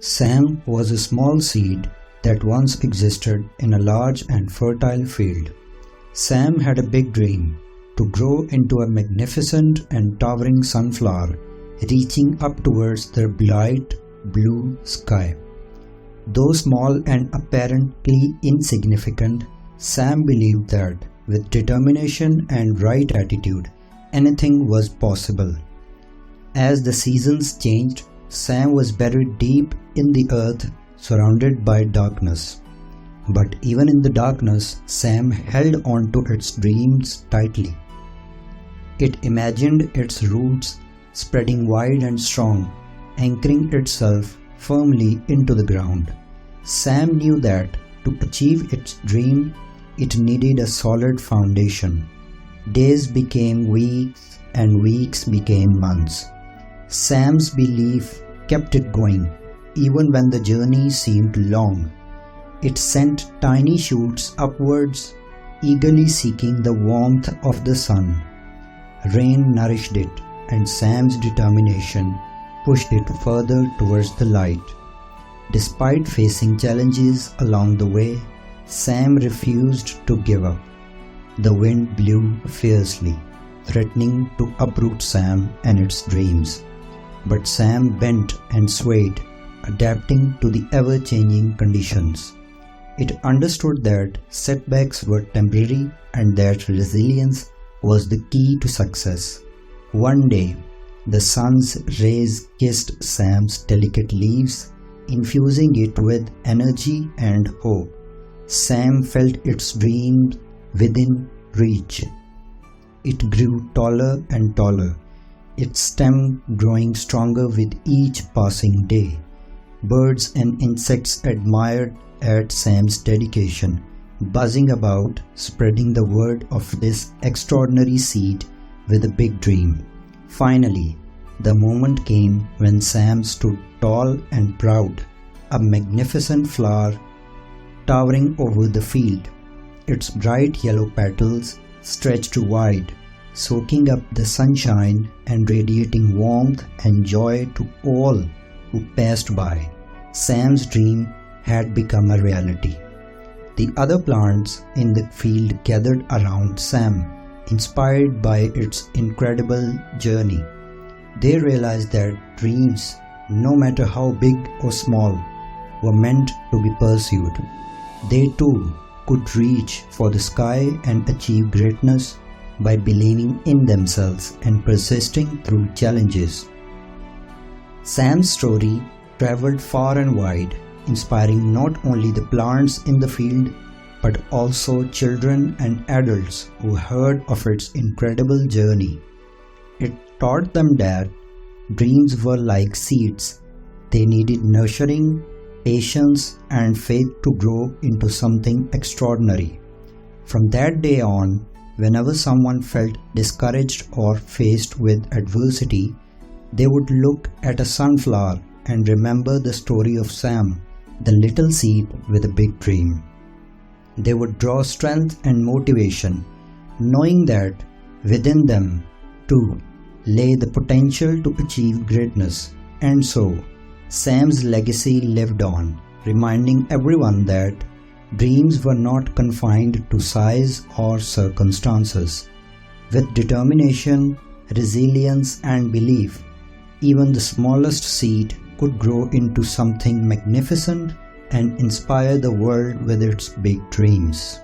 Sam was a small seed that once existed in a large and fertile field. Sam had a big dream to grow into a magnificent and towering sunflower, reaching up towards the bright blue sky. Though small and apparently insignificant, Sam believed that with determination and right attitude, anything was possible. As the seasons changed, Sam was buried deep in the earth, surrounded by darkness. But even in the darkness, Sam held on to its dreams tightly. It imagined its roots spreading wide and strong, anchoring itself firmly into the ground. Sam knew that to achieve its dream, it needed a solid foundation. Days became weeks and weeks became months. Sam's belief kept it going, even when the journey seemed long. It sent tiny shoots upwards, eagerly seeking the warmth of the sun. Rain nourished it, and Sam's determination pushed it further towards the light. Despite facing challenges along the way, Sam refused to give up. The wind blew fiercely, threatening to uproot Sam and its dreams. But Sam bent and swayed, adapting to the ever-changing conditions. It understood that setbacks were temporary and that resilience was the key to success. One day, the sun's rays kissed Sam's delicate leaves, infusing it with energy and hope. Sam felt its dreams within reach. It grew taller and taller, its stem growing stronger with each passing day. Birds and insects admired at Sam's dedication, buzzing about, spreading the word of this extraordinary seed with a big dream. Finally, the moment came when Sam stood tall and proud, a magnificent flower towering over the field. Its bright yellow petals stretched wide, soaking up the sunshine and radiating warmth and joy to all who passed by. Sam's dream had become a reality. The other plants in the field gathered around Sam, inspired by its incredible journey. They realized that dreams, no matter how big or small, were meant to be pursued. They too could reach for the sky and achieve greatness by believing in themselves and persisting through challenges. Sam's story traveled far and wide, inspiring not only the plants in the field but also children and adults who heard of its incredible journey. It taught them that dreams were like seeds. They needed nurturing, patience, and faith to grow into something extraordinary. From that day on, whenever someone felt discouraged or faced with adversity, they would look at a sunflower and remember the story of Sam, the little seed with a big dream. They would draw strength and motivation, knowing that within them, too, lay the potential to achieve greatness. And so, Sam's legacy lived on, reminding everyone that dreams were not confined to size or circumstances. With determination, resilience, and belief, even the smallest seed could grow into something magnificent and inspire the world with its big dreams.